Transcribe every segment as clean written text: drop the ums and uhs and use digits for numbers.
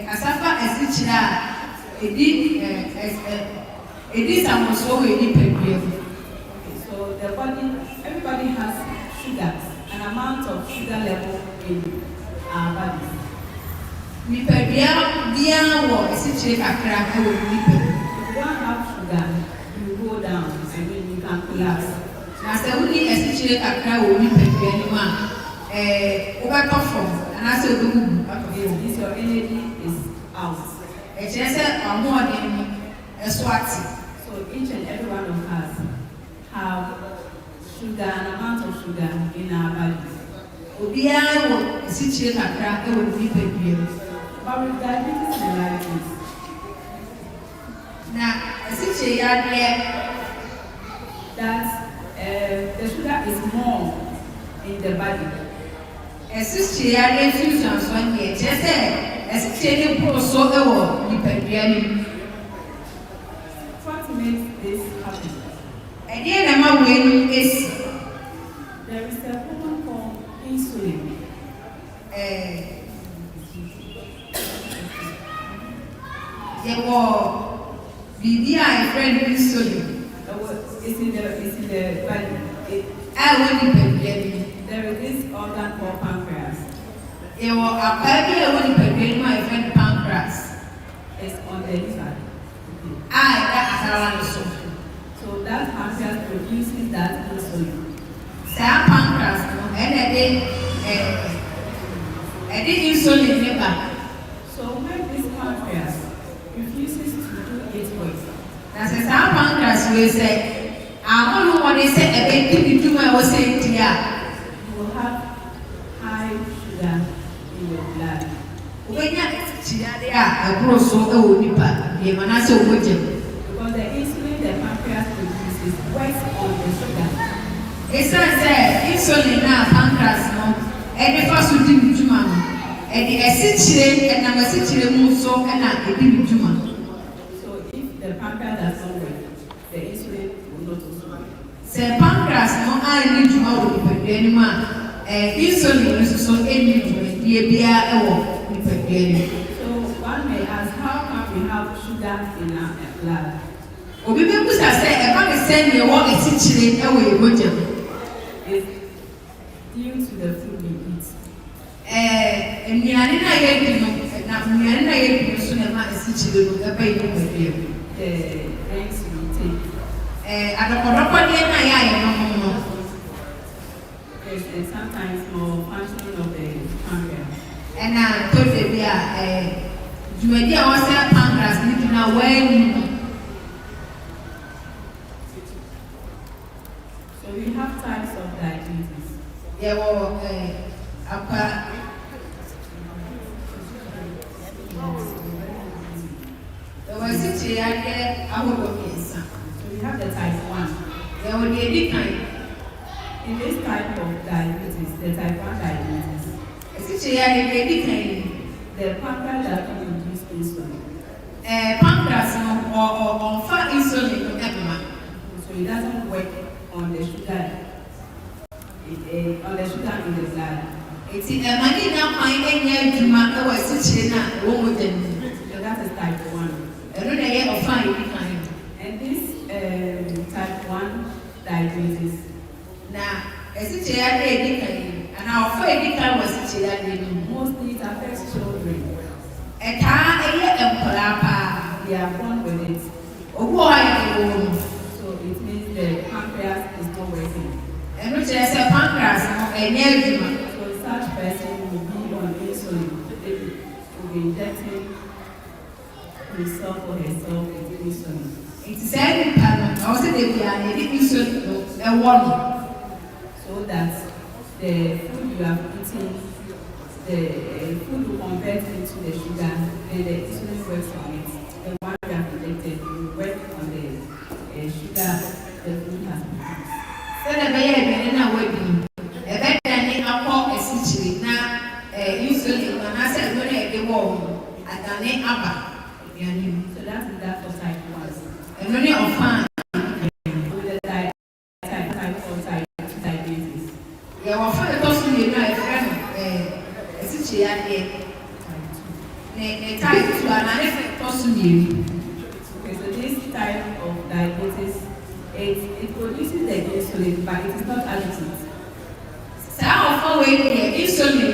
Cassava as it is almost always dependent. So the body, everybody has sugar, an amount of sugar level in our body. Nippedia, dear, war, a situation a crack. If you don't have sugar, you go down and then you can collapse. Now, so only a situation a crack will be anyone. Overperform, and I said, this your energy is out. It's just a more than a swat. So each and every one of us have sugar, an amount of sugar in our body. Obia will situation a crack, it will be prepared. But with diabetes mellitus, now a situation that the sugar is more in the body. A situation fusions 1 year, just a situation so dependent. What makes this happen? Again, I'm aware is there is a hormone called insulin. There were BBI friend insulin. It's in the body. I will depend. There is this organ called pancreas. There were a baby I will depend my friend pancreas. It's on the liver. That's so that pancreas produces that insulin. That pancreas and I did insulin never. So when this pancreas refuses to do its work, that's a pancreas will say, I don't know what they said about to my was saying to you. You will have high sugar in your blood. When you are a gross so old, because the insulin the pancreas produces works on the sugar. It's not insulin now, pancreas, no, and the first would do man, and the acid and I'm a situation so and I did man. So if the pancreas does not work, the insulin will not also work. Say pancreas, no, I need to know any man. Insulin is so any beer or so one may ask, how can we have sugar in our blood? Obi be kusa say e ba me send me wo etichire e wo egojam. It's due to the food we eat. Emiane na ye bi no na emiane na ye bi so na ma etichire no e ba yi ko be. The drinks we take. Adokodoko de na ya ye no no. There's sometimes more functioning of the pancreas. And I told the bia jumedi a won say pancreas ni na well. So we have types of diabetes. There were there was a chair I would go So we have the type 1. There will be a decline. In this type of diabetes, the type 1 diabetes, the pancreas does not produce insulin. Pancreas or fat insulin, so it doesn't work on the sugar, in the blood. It's in a money now finding to my situation. So that is type 1. I don't know fine. And this type 1 diabetes. Now, as a chair, and our favorite was a chair. Mostly it affects children. A car, they are born with it. So it means the pancreas is not working. And which is a pancreas, and so such person will be on insulin. They will be injecting himself or herself with insulin. It is said also they are insulin a warning. So that the food you have eaten, the food will convert into the sugar, and the insulin works on it. The one you have injected will work on the sugar the food has produced. So the baby now working. A better than a call a situation now insulin when I said when I get warm at the name Abba. So that is that for type 1. And when you're fine. With the type 4 diabetes. Yeah, well, for the person you know, a friend, ɛsikyire yadeɛ ne type 2 anaa ɛtɔ so mmienu. Okay, so this type of diabetes, it produces the insulin, but it is not additive. Saa ɔfa wei deɛ insulin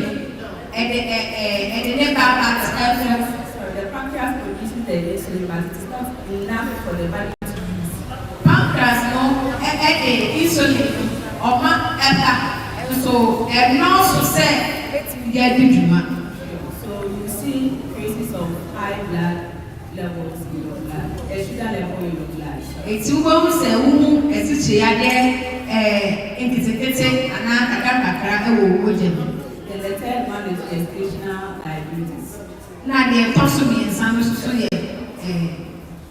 ɛde ne ba ɛfɛ. So the pancreas produces the insulin, but it is not enough for the body to use. Pancreas no ɛde insulin ɔma ɛba so ɛnɔɔso sɛ ɛtumi yɛ di dwuma. So you see traces of high blood levels in your blood, a sugar level in your blood. Eti wọ́n sɛ wọ́n ɛsikyire yadeɛ nketenkete anaa kakrakakra ɛwɔ owó gya mu. Then the third one is gestational diabetes. Na deɛ ɛtɔ so mmiɛnsa no soso yɛ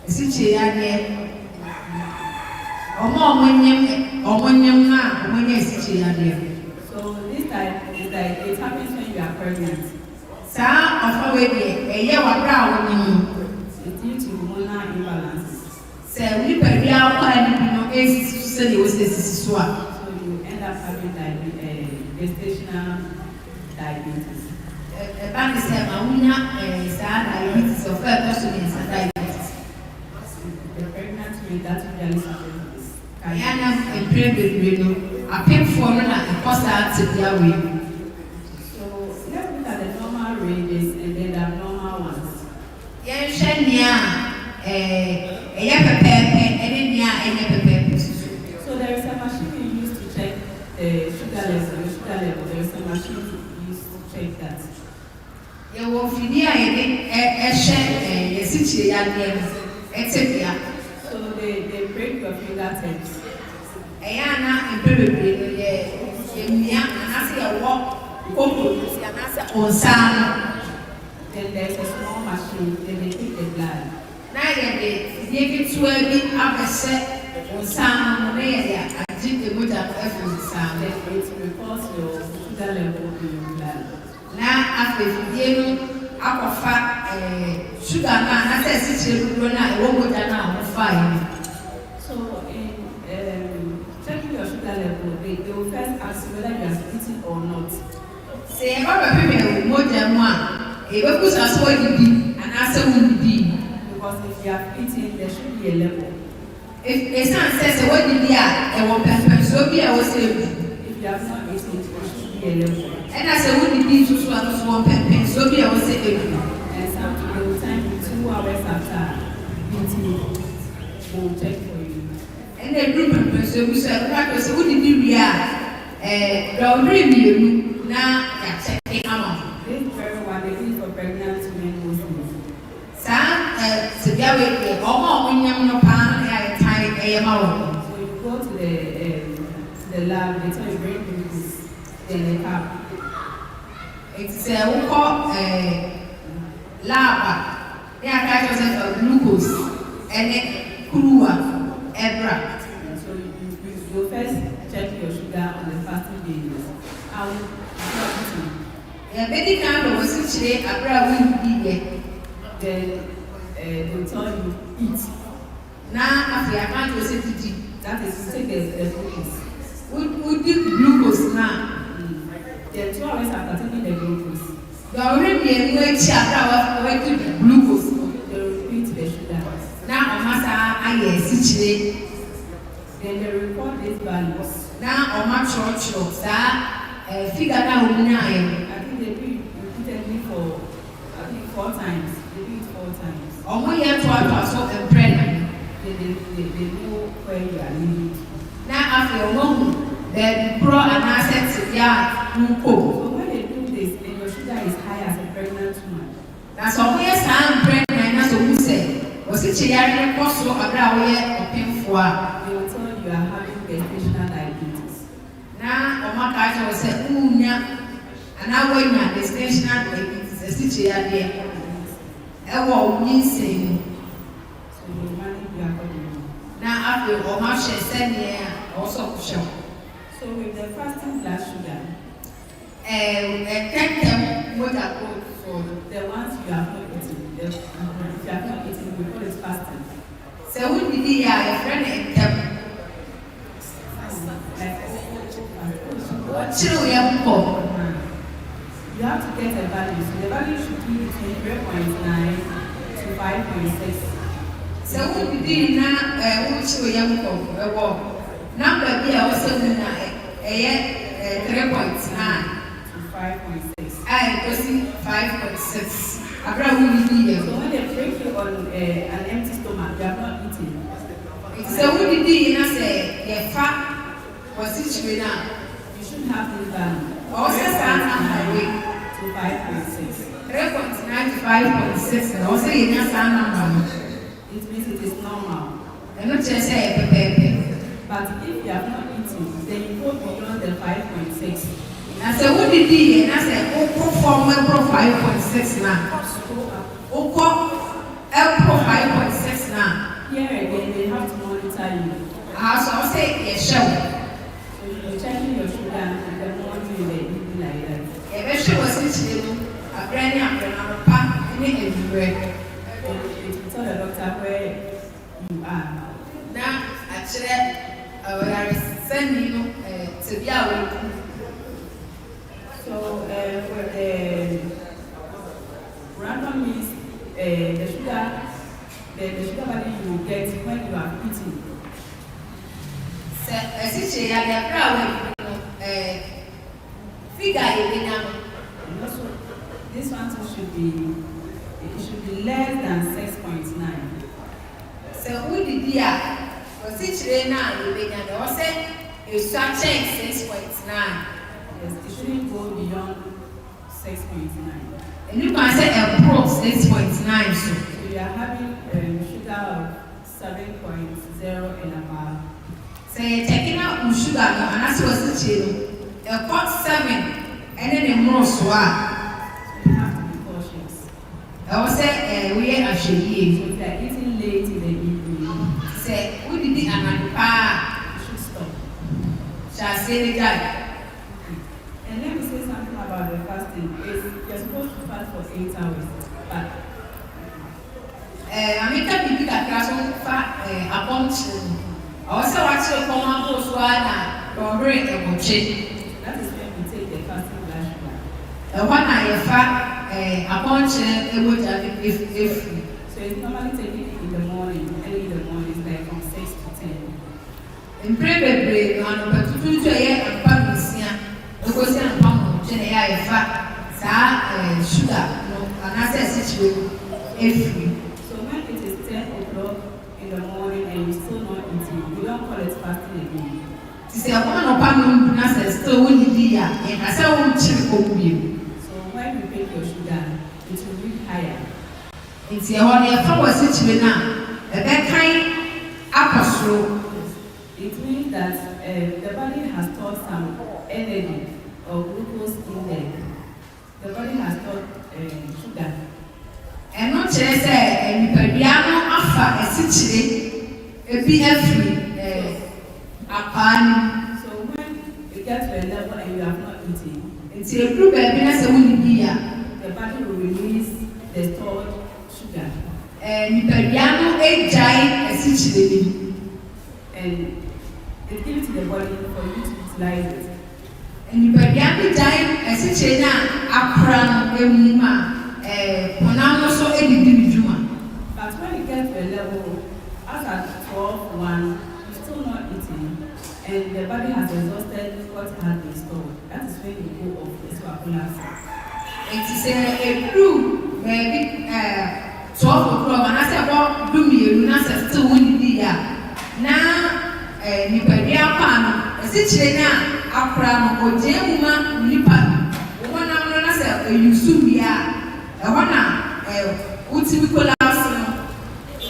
ɛsikyire yadeɛ ɔmo nyam na ɔmo nyɛ ɛsikyire yadeɛ. So this type is like it happens when you are pregnant. Saa ɔfa wei deɛ ɛyɛ wabra a wɔnyam. It's due to hormonal imbalances. Sɛ nipadua akɔa ne bi no esisi so sɛdeɛ wɔsɛ esisi so a. So you end up having gestational diabetes. Ɛba ne sɛ ma wonya saa diabetes ɔfa ɛtɔ so mmiɛnsa diabetes. The pregnant rate that usually happens. Kaya na mpere bebree no apemfoɔ no na ɛkɔ saa tebea wei. So let's look at the normal ranges and then the abnormal ones. Yɛnhwɛ nea ɛyɛ pɛpɛɛpɛ ɛne nea ɛnyɛ pɛpɛɛpɛ soso. So there is a machine we use to check the sugar level. There is a machine we use to check that. Yɛwɔ mfidie a yɛde ɛhyɛ yɛsikyire yadeɛ no ɛtebea. So they break your fingertips. Ɛyɛ ana mpere bebree no yɛmmia anaasɛ yɛwɔ kokoro si anaasɛ ɔnsa no. Then there is a small machine. Then they take the blood. Na yɛde fidie ketewa bi abɛhyɛ ɔnsa no na yɛde agye emogya no ɛfiri nsa no. Then it records your sugar level in your blood. Na afei fidie no akɔfa sugar no a anaasɛ ɛsikyire dodoɔ no a ɛwɔ mogya no a wɔfaeɛ no. So in checking your sugar level, they will first ask you whether you are eating or not. Sɛ yɛba bɛhwehwɛ mogya mu a yɛbɛkusa sɛ wɔdidi anaasɛ wonnidi. Because if you are eating, there should be a level. Ɛsiane sɛ wɔdidi a ɛwɔ mpɛmpɛnsoɔ bi a ɛwɔ sɛ ebu. If you have not eaten, there should be a level. Ɛna sɛ wonnidi nso so a nso wɔ mpɛmpɛnsoɔ bi a ɛwɔ sɛ ebu. And some they will time you 2 hours after eating, they will check for you. Ɛna eduru mpɛmpɛnsoɔ bi so a ɛbɛka kyerɛ sɛ wonnidi wie a dɔwɔduru mmienu na yɛakyɛke ama. This very one they use for pregnant women mostly. Saa tebea wei deɛ ɔmo a ɔnyam no paa na yɛayɛtan ɛyɛ ma wɔn. So you go to the lab, they tell you bring glucose, then they cap. Eti sɛ wokɔ lab a ne aka kyerɛ sɛ glucose ɛne kuruwa ɛbra. So you first check your sugar on the fasting days. How Yɛbɛdi kan na wɔsikyire abere a wonnidi yɛ. then they will tell you eat. Na afei aka kyerɛ sɛ didi. That is to take the glucose. Wodi glucose na. Then 2 hours after taking the glucose, Dɔwɔre mmienu akyi abere a wɔadi glucose they will repeat the sugar. na ɔma saa ayɛ asikyire. Then they record these values. Na ɔma kyerɛkyerɛ saa figure na wɔn nyaayɛ no. I think they do it repeatedly for 4 times. They do it 4 times. Ɔmo yɛ toatoa so mpere na. They know where you are living. Na afei ɔmo hu baabi korɔ anaasɛ tebea a nkɔ. So when they do this and your sugar is high as a pregnant woman, Na sɛ ɔmo yɛ saa mpere na na sɛ ɔmo sɛ wɔsikyire yare kɔ so abere a wɔyɛ ɔpemfoɔ a. they will tell you are having gestational diabetes. Na ɔmo aka akyerɛ wɔ sɛ wunya anaa wɔnya gestational diabetes asikyire yadeɛ ɛwɔ ɔmo nyinsɛn mu. So you manage your accordingly. Na afei ɔmo ahyɛ sɛdeɛ a ɔwɔ sɛ ɔhyɛ wo. So with the fasting blood sugar, Kɛntɛm mogya kɔ so. the ones you have not eaten, if you have not eaten, we call it fasting. Sɛ wonnidi yɛ a yɛfrɛ no ntɛm. Like Wɔkyerɛw yɛ nkɔ. you have to get a the value. So the value should be between 3.9 to 5.6. So what we did now, which we young for number be our 7 3.9 to 5.6. I go see 5.6. So when they break you on an empty stomach, you are not eating. So what we did now say the fat was situated now. You should have this value. Also, to 5.6. 3.9 to 5.6. And also, you know, it means it is normal. I'm not just saying, but if you have not eaten, then you go beyond the 5.6. I said, what did he? And I said, oh, from 5.6 now. Oh, 5.6 now. Here again, they have to monitor you. So I'll say, yes, sure. So you're checking your sugar and the morning you eating like that. If she was sitting, a brand new pack in the bread. You tell the doctor where you are. Now, actually, we are sending you to be our. So, for the random means, the sugar value you will get when you are eating. So, essentially, I have figure and also, this one should be less than 6.9. So, who did you have? Was it now? You began to say, you start checking 6.9. Yes, it shouldn't go beyond 6.9. And you can say a pro 6.9. So you are having sugar of 7.0 and above. So you're taking out sugar, and that's what's the chill. A pot 7, and then a more swap. So you have to be cautious. I will say, we are So if you are eating late in the evening, say, who did it? And you should stop. shall say the guy. And let me say something about the fasting. You're supposed to fast for 8 hours. But I make a big class a bunch. Also, what's your common post one? Or bring a bunch. that is when we take the fasting blood sugar. One I fat a bunch if. So it's normally taken in the morning, early in the morning, like from 6 to 10. In prepared, but to do a year and pump. Because I'm pumping a fat, sugar, and I said, if. So when it is 10 o'clock in the morning and you're still not eating, we don't call it fasting again. Say, I want to pump nurses still winning the year, and I said, I won't chill you. So when you pick your sugar, it will read higher. It's a honey, a flower situation now, a bad kind apple. It means that the body has stored some energy or glucose in there. The body has stored sugar. And not just a piano alpha, a situation, a BF, a pan. So when you get to a level and you have not eaten, it's a group of happiness that will be here. The body will release the stored sugar. And piano, a giant, a situation. And it gives to the body for you to utilize it. And you piano giant, a situation, a crown, a mima. Also individual. But when you get to a level, after 12-1, you're still not eating, and the body has exhausted what has been stored. That is when you go off the coagulation. It is a crew, maybe 12 o'clock, and I said, well, do me, you know, still winning the year. Now, you pay the pan, a situation, a crown, or Jemma, Nipa, one of us, you soon be So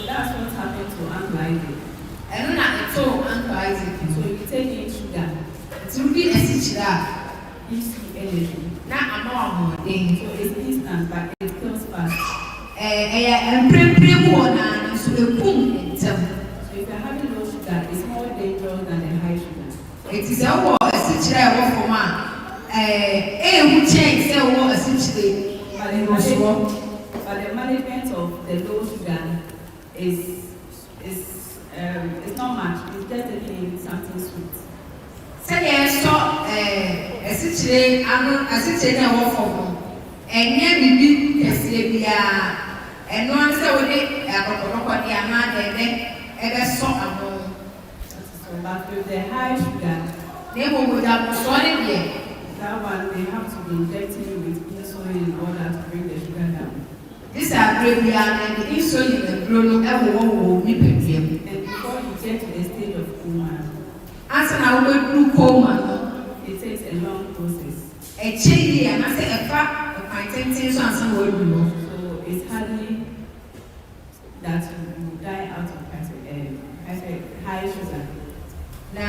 that's what happened to anxiety. And not at all anxiety. So you take in sugar, To be a situation, gives you energy. not a normal thing. So it's instant, but it kills fast. And pretty one, and so the boom. So if you're having low sugar, it's more dangerous than the high sugar. It is a war, a situation for man. Who change the war, a situation. But the management of the low sugar is it's not much. It's just taking something sweet. Say yes, so a situation, I know a situation I work for. ɛnyɛ bibi kɛseɛ biara ɛno ano sɛ wode akɔkɔkɔkɔ de ama dɛdɛ ɛbɛsɔ ano. But with the high sugar, na emu mogya bosɔ ne deɛ. that one they have to be injecting you with insulin in order to bring the sugar down. This abere biara na the insulin aburo no ɛwɔwɔ nipadua mu. And before you get to the stage of coma, asa na wobɛduru coma no. it takes a long process. Ɛkyɛ yie anasɛ ɛfa ɛkwan tenten so ansa na wɔadu no. So it's hardly that you will die out of high sugar. Na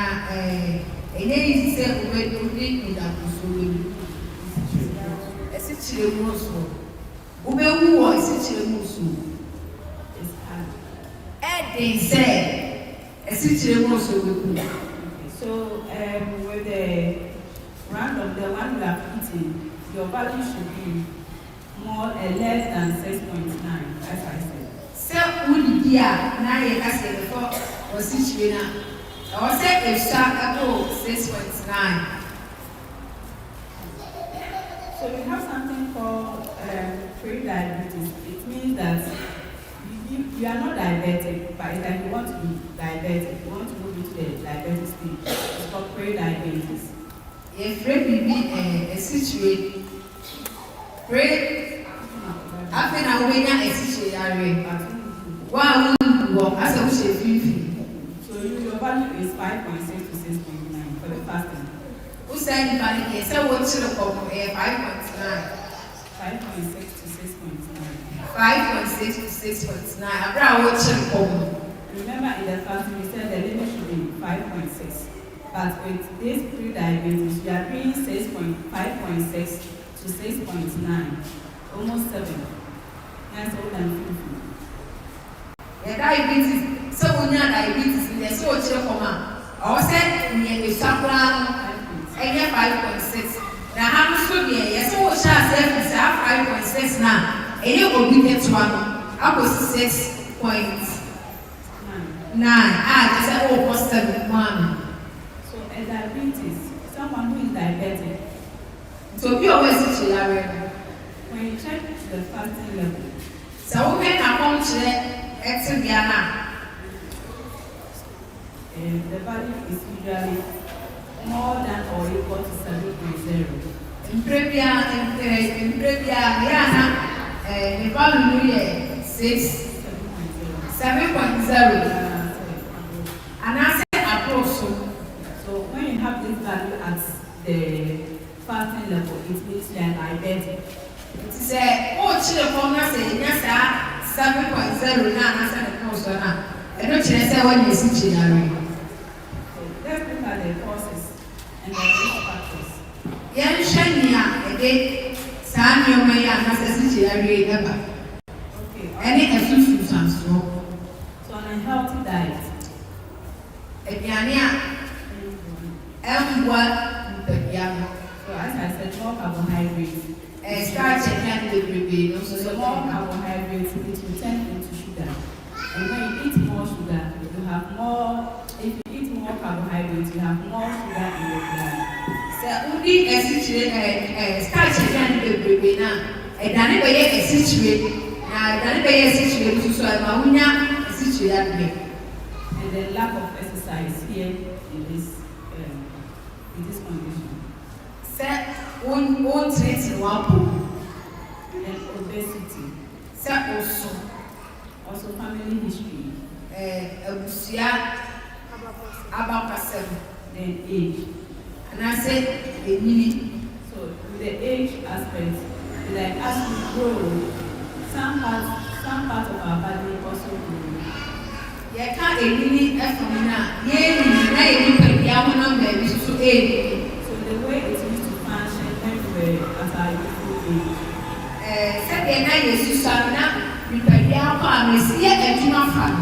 ɛnyɛ yi sɛ wobɛdu ne ndakoso wɔ ɛsikyire mu so. Wobɛwu wɔ ɛsikyire mu so. It's hard. Ɛden sɛ ɛsikyire mu so wobɛwu. So with the random, the one you have eaten, your value should be more or less than 6.9, as I said. Sɛ wodidi a na yɛ kasa yɛfɔ wɔsikyire na ɛwɔ sɛ ɛsua ɛkɔ 6.9. So we have something called pre-diabetes. It means that you are not diabetic, but it's like you want to be diabetic. You want to move into the diabetes stage. It's called pre-diabetes. Yɛfrɛ biribi ɛsikyire. Pre afei na wobɛnya ɛsikyire yare. Waa wɔ asɛ wohyɛ fiifi. So your value is 5.6 to 6.9 for the fasting. Wosan nipa ne deɛ sɛ wɔkyerɛ kɔkɔ ɛyɛ 5.9. 5.6 to 6.9. 5.6 to 6.9. Abere a wɔkyerɛ kɔkɔ. Remember in the fasting we said the limit should be 5.6. But with this pre-diabetes, you are doing 5.6 to 6.9, almost 7. That's all than 50. The diabetes, so when you have diabetes, there's so much of I said, we are a 5.6. Now, how much would be a so much as 5.6 now? And you will be get one. I was 6.9. I just said, oh, 7.1. So, a diabetes, someone who is diabetic. So, you always see when you check the fasting level. So, we can come to Exodiana. The value is usually more than or equal to 7.0. In Previa, Diana, the value is 7.0. And I said approach. So when you have this value at the fasting level, it means you are diabetic. It said, oh, children, say, yes, 7.0 now, I said, no, so now. I don't say when you see children. Let's look at the causes and the risk factors. Yan Shania, a day, San Yomay, and necessity ever. Okay. Any excuse so. So on a healthy diet. A piania, what the young. So as I said, more carbohydrates. Starch and the So more carbohydrates, it will turn into sugar. And when you eat more sugar, you have more. If you eat more carbohydrates, you have more sugar in your blood. So only a situation, starch and the baby now. A done by a situation. Now, done by a situation, so I'm a situation. And the lack of exercise here in this condition. Set one traits in one And obesity. Set Also family history. A busia about 7. Then age. And I said, a mini. So with the age aspect, like as we grow, some parts of our body also grow. Yeah, can't a mini from now. Yeah, you can be so the way it used to function everywhere as our youthful age. Said the night is Susanna, prepare your farmers here and do not farm.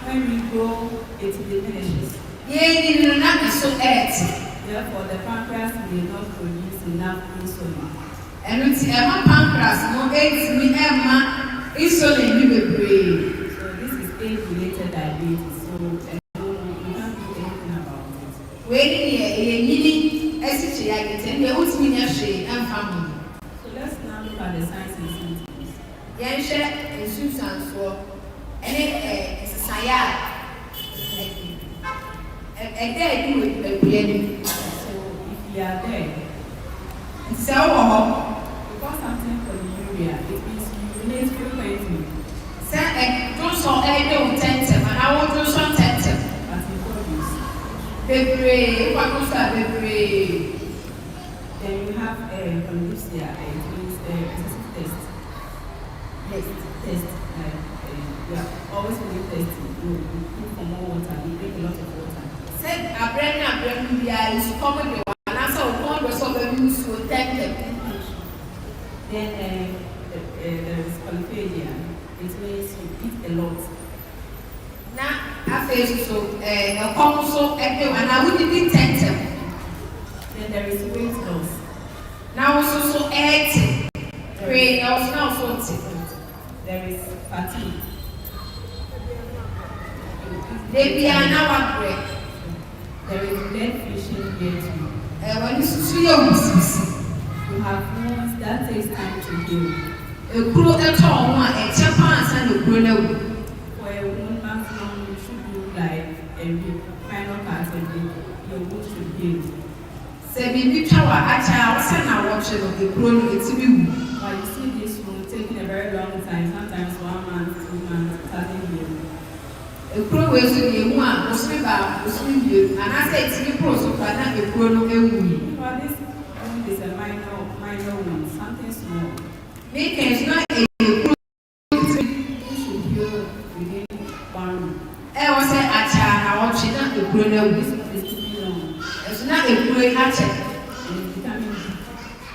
When we grow, it diminishes. Yeah, you know, not so earth. Therefore, the pancreas will not produce enough insulin. And it's Emma pancreas, no eggs, me Emma, insulin, you will breathe. So this is age-related diabetes. So you can't do anything about it. Waiting here, a mini SHI, and they would mean a shade and family. So let's now look the signs and symptoms? Yen share instructions for any exercise. And there you will be. So if you are there, So because something for the urea, it means you need frequently. say don't so any intensive and I will do some intensive. But in produce, Baby, what was that baby? then you have conducive, it means excessive test. Test. You are always doing testing. You put for more water, you drink a lot of water. Said a brand new is common and I saw one was so very useful to thank them. Then there is polyphagia. It means you eat a lot. Now, I feel so a common so and I wouldn't be tempted. Then there is weight loss. Now also so empty. Pray, I was now 40. There is fatigue. They be an hour break. There is blood fishing here too. When you see your business, You have wounds that takes time to heal. a crew at all, a chapas and a grown. For a wound maximum, you should do like a week, final part a week. Your wound should heal. Say, be tower at our son, I watch it of the grown, it's you. But you see this wound taking a very long time, sometimes 1 month, 2 months, starting healing. A crow is in one, was about, was with you, and I said, it's the process of a grown. But this wound is a minor wound, something small. Make it not a crew. You should heal within 1 week. I was at China, watching not the grown. This one is too long. It's not a great hatchet. And vitamin D.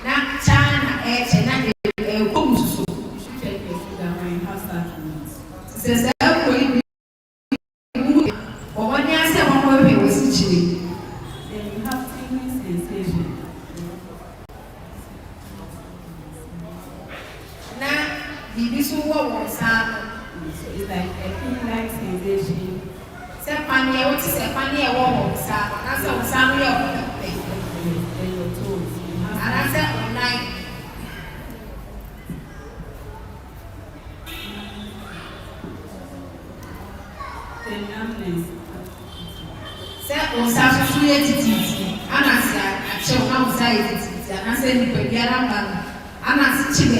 Not China, and not a comes. You should check your sugar when you have such wounds. Says, or when you say one way was actually. Then you have tingling sensation. Now, the issue was So it's like a pin-like sensation. say, Fanny, what is a funny was that's a summary of Then your toes. You and have I said, online. the numbness. Say, on Saturday, and I said, I shall now say, and I said, you could get up and I said, So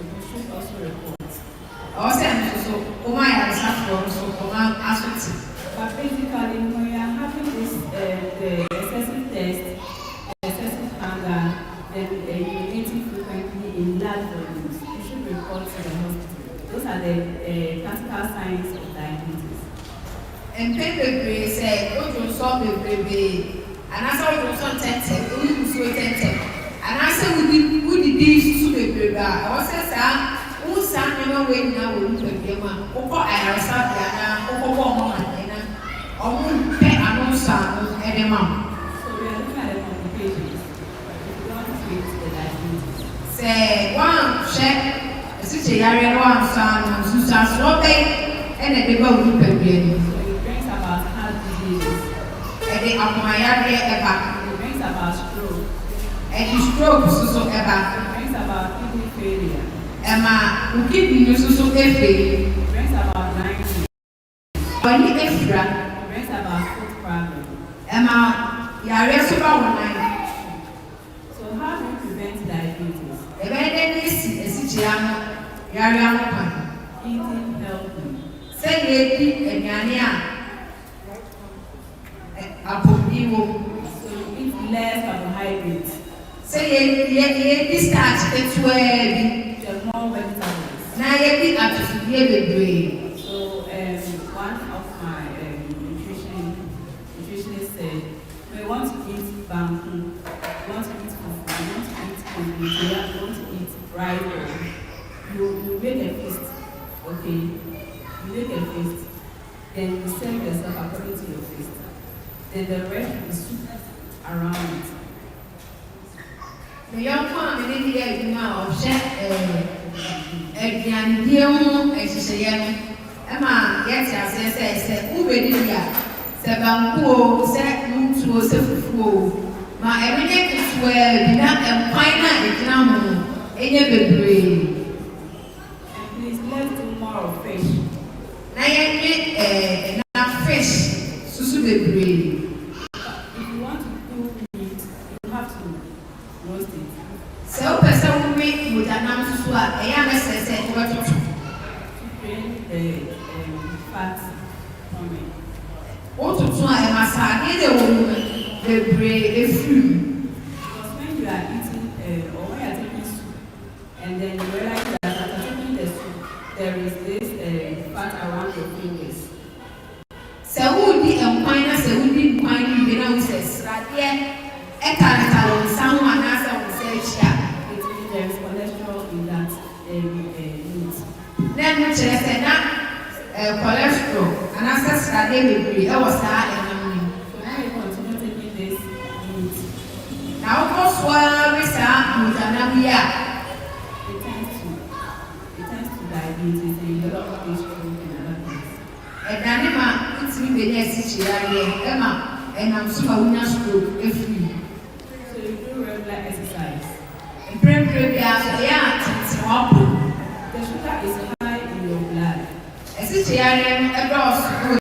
you should also report. I said, so, oh my, I was so, oh my, I But basically, when you are having this, the excessive test, excessive hunger, then urinating frequently in large volumes, you should report to the hospital. Those are the classical signs of diabetes. and baby said, oh, you saw the baby, and I saw you some tented, you so tented. And I said, would the dish to the baby? I was said, who sang you away now with the game? Oh, I have something, oh, woman, and oh, pay a no son, and a mom. So we are looking at the complications. If you want to treat the diabetes, Say, one check, a situation, one son, and Susan Slope, and a debut with the baby. so it brings about heart diseases. And they are my area ever. It brings about stroke. And the stroke so ever. It brings about kidney failure. Emma, who keep you so every. It brings about blindness. When you extra, It brings about foot problem. Emma, you are so online. So how do you prevent diabetes? The very is a situation, you are young. Eating healthy. Say, lady, and Yania. Apple evil. So you eat less carbohydrates. Say, ye starch, it's where The more vegetables. now ye be up to the brain. So one of my nutritionists said, we want to eat bamboo, we want to eat fufu, we want to eat kobe, we want to eat rice. You make a feast, okay? You make a feast, then you serve yourself according to your feast. Then the rest will be soup around it. The young man in India now check and dear home as you say, Emma, yes, I say, who ready here? Seven set room to a self. My every day is where we have a final exam. Enye bebree. And please let's do more of fish. Na yenye na fish susu bebree. If you want to do meat, you have to roast it. Sɛ wopɛ sɛ wowe mojanam susu a ɛyɛ amɛsɛsɛ wobɛtoto. Drain the fat from it. Wototo a ɛma saa ne de wɔ mu bebree efiri mu. Because when you are eating or when you are taking soup and then you realize that after taking the soup there is this fat around your fingers. Sɛ wodi nkwan na sɛ wodi nkwan no bi na wo sɛ sradeɛ ɛtaretare wo nsa ho anaasɛ wo nsa akyi a. It means there is cholesterol in that meat. Na ɛno kyerɛ sɛ na cholesterol anaasɛ sradeɛ bebree ɛwɔ saa ɛnam no mu. So when you continue taking this meat, Na wokɔ so ara we saa mojanam yi a it tends to diabetes and you don't have this stroke and other things. ɛdane ma wotumi bɛnya asikyiradeɛ ɛma ɛnam so ma wonya stroke efiri mu. So you do regular exercise. Mprempren biara so ɛyɛ a tenten wɔpo. The sugar is high in your blood. Asikyiradeɛ no ɛdɔɔso wɔ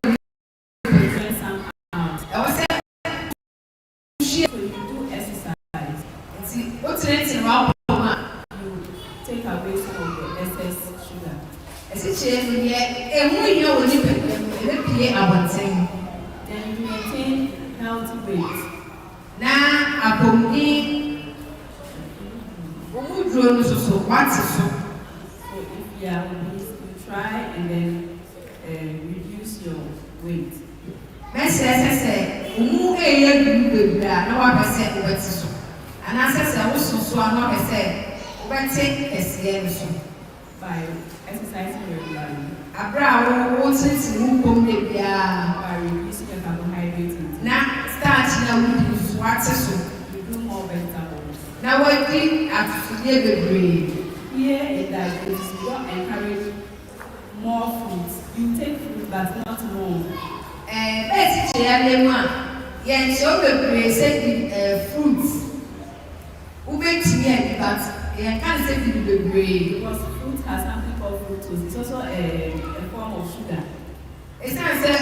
You burn some out. ɛwɔ sɛ So you do exercise. nti wotenetene wɔpo a You take away some of the excess sugar. asikyire no deɛ ɛho hia wɔ nipadua mu ɛbɛpie abɔnten Then you maintain healthy weight. na apɔmuden wɔn mu duro no soso wate so. So if you are obese, you try and then reduce your weight. Mɛsrɛ sɛ wɔn mu ɛyɛ duru bebree a na wapɛ sɛ wɔbɛte so anaasɛ sɛ wososo a na wapɛ sɛ wɔbɛte kɛseɛ no so. By exercising regularly, Abere a wotete wo mpom de biara by reducing your carbohydrates intake, na starch na wodi nso wate so you do more vegetables. na wadi atosodeɛ bebree. Here in diabetes, we don't encourage more fruits. You take fruit, but not more. Bɛɛsi kyerɛ mu a yɛnhyɛ wo bebree sɛ di fruits wobɛtumi adi but yɛnka ne sɛ di bebree. Because fruit has something called fructose. It's also a form of sugar. Ɛsiane sɛ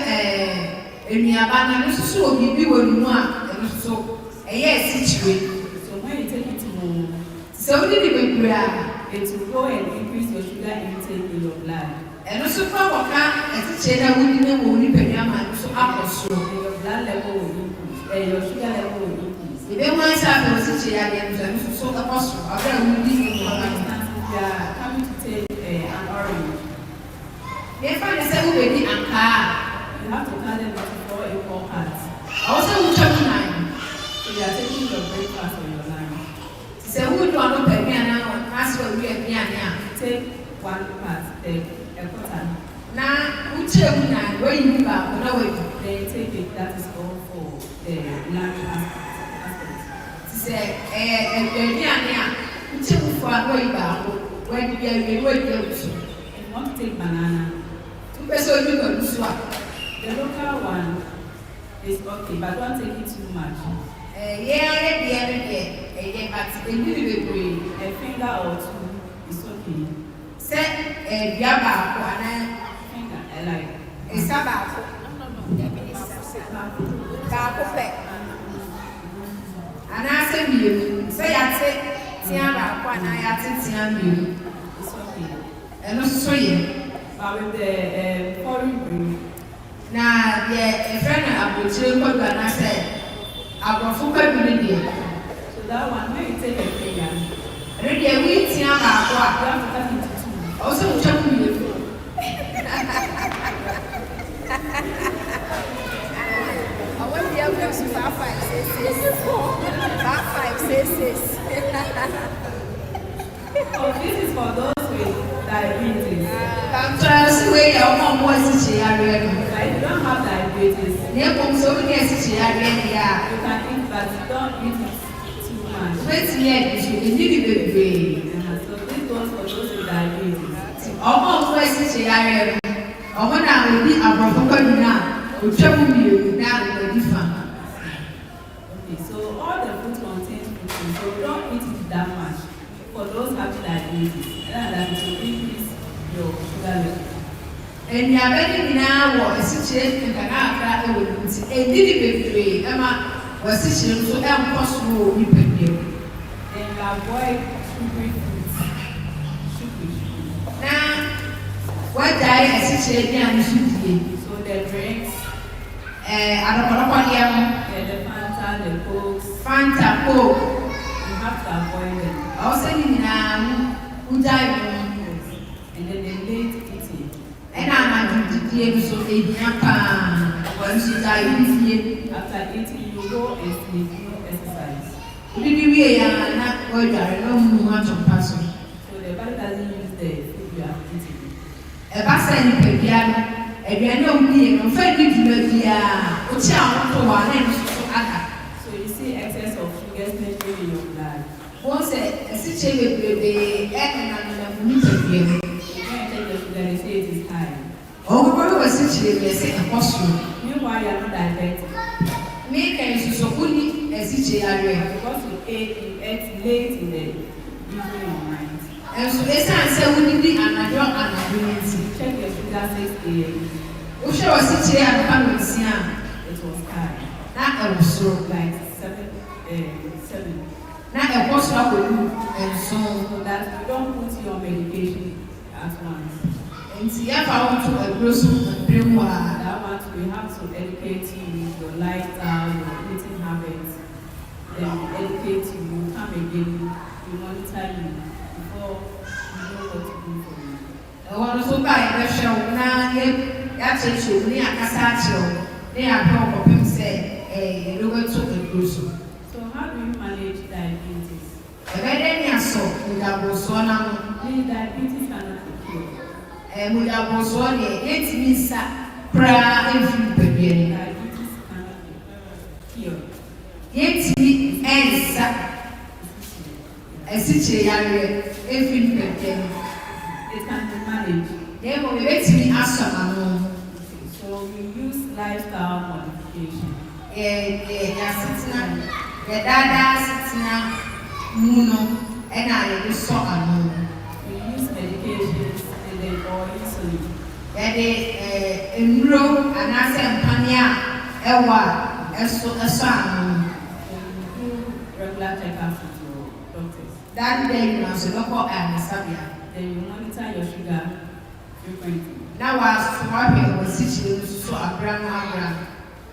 nnuaba no no soso wɔ biribi wɔ ne mu a ɛno nso ɛyɛ asikyire. So when you take it more, Sɛ wodi ne bebree a it will go and increase your sugar intake in your blood. ɛno nso fa kɔka asikyire na wodi ne wɔ nipadua ma no nso akɔ soro. And your blood level will increase. Your sugar level will increase. Ebi wɔn nsa afɛ wɔsi kyerɛ adeɛ no ɛno nso ɛkɔ soro abere a wodi nnuaba no. If you are coming to take an orange, Yɛfa ne sɛ wobɛdi ankaa you have to cut them into 4 equal parts. a ɔwɔ sɛ wotwa mu nan. So you are taking your breakfast or your lunch. Sɛ wodi ɔno pɛ aduane a ɔnaasɛ wawi aduane a Take 1 part, a quarter. na wokyerɛ mu nan wayi mu baako na wadi. Then you take it, that is all for the lunch aspect. Sɛ ɛyɛ aduane a wokyerɛ mu fo a na wayi baako wadi bi awie na wadi agu so. If you want to take banana, Wopɛ sɛ odi bagu so a the local one is okay, but don't take it too much. yɛayɛ deɛ no deɛ ɛyɛ but ɛni ne bebree. A finger or 2 is okay. Sɛ dua baako anaa Finger, like nsa baako baako pɛ anaasɛ mmienu sɛ yɛate tea baako anaa yɛate tea mmienu it's okay. ɛno nso yɛ. But with the foreign breed, Na deɛ ɛfrɛ no abrokyire nkɔdu anaasɛ aborɔfo kwadu no deɛ so that one, when you take a finger, ɛno deɛ woyi tea baako you a have to cut into 2. ɔwɔ sɛ wotwa mu mmienu. Àwọn tí ẹ gbé sùn 5566 5566. Oh, this is for those with diabetes. Bàtúrà sí wei yɛ ɔmo a ɔmo asikyire yareɛ no. But if you don't have diabetes, Na ebom sɛ wodi asikyire yareɛ no yɛ a you can eat, but don't eat it too much. wobɛtumi adi so ɛni ne bebree. So this goes for those with diabetes. Ɔmo a ɔmo asikyire yareɛ no ɔmo na odi aborɔfo kwadu no a otwa mu mmienu na ɔdi fa. Okay, so all the food contains protein, so don't eat it that much. For those having diabetes. And that it will increase your sugar level. And you are very now a situation that I will see a little bit. Emma was sitting so impossible. You can do. Then you avoid sugary foods. Now, what diet is situation and suit? So the drinks. I don't know The Fanta, the Coke. Fanta, Coke. You have to avoid them. I was saying now, who died? And then the late eating. And I'm going to be so once you die, After eating, you go and sleep, no exercise. We are not going to much of person. So the body doesn't use the food you have eaten. A person in Piano, a piano being offended to the child to one end to other. So you see excess of sugar especially in your blood. Once a situation with the egg and You can't take the sugar, they say it is high. oh, what was it? They say a possible. Meanwhile, you are not diabetic. Make a so only a situation. Because you ate late in the evening or night. And so, as I said, we need another and Check your sugar 6 a.m. we shall sit here and come and see. It was high. That I was so Like 7. not a possible and so. So that you don't put your medication at once. And see, if I want to a grocery and bring one. That one, we have to educate you with your lifestyle, your eating habits. Then we educate you, you come again, we monitor you before you know what to do for you. I want to buy a show now. That's a near Casacho. They are probably say a lower to a grocery. So how do you manage diabetes? A very so with our Zonal. Diabetes cannot be cured. And with our Zonal, it means prayer every baby. Diabetes cannot be cured. Yet me answer a situation every baby. It can be managed. They will let me ask someone. So we use lifestyle modification. The dada sitting muno and I saw We use medications and then or insulin. a enroll and I said, Pania, Ewa, a son. So we do regular checkups with your doctors. That day, you know, so local and Sabia. Then you monitor your sugar frequently. Now, I was swapping with situations so a grandma.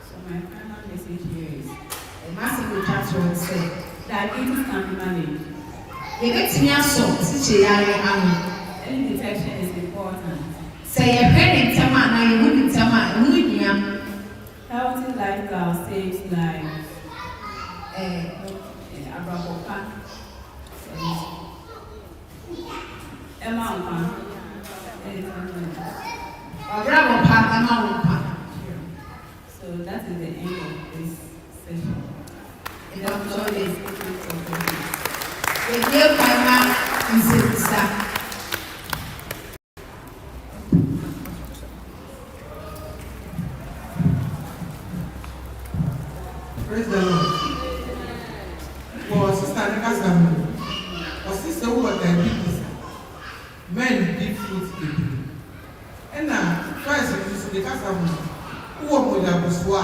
So my final message here is A massive chapter will say, diabetes can be managed. you get me a song, situation. Early detection is important. Say a penny in Tama, and I wouldn't tell my medium. Healthy lifestyle saves lives. Abrabopa. Emma. So that is the end of this session. It was always So the dear Pama is a Praise the Lord. For Sister Nikasamu, or Sister who are diabetes, men give fruit to people. And now, first, Sister Nikasamu, who are Modabuswa,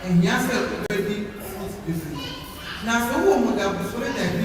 and Yasa already fruit to people. Now, so who are Modabuswa diabetes.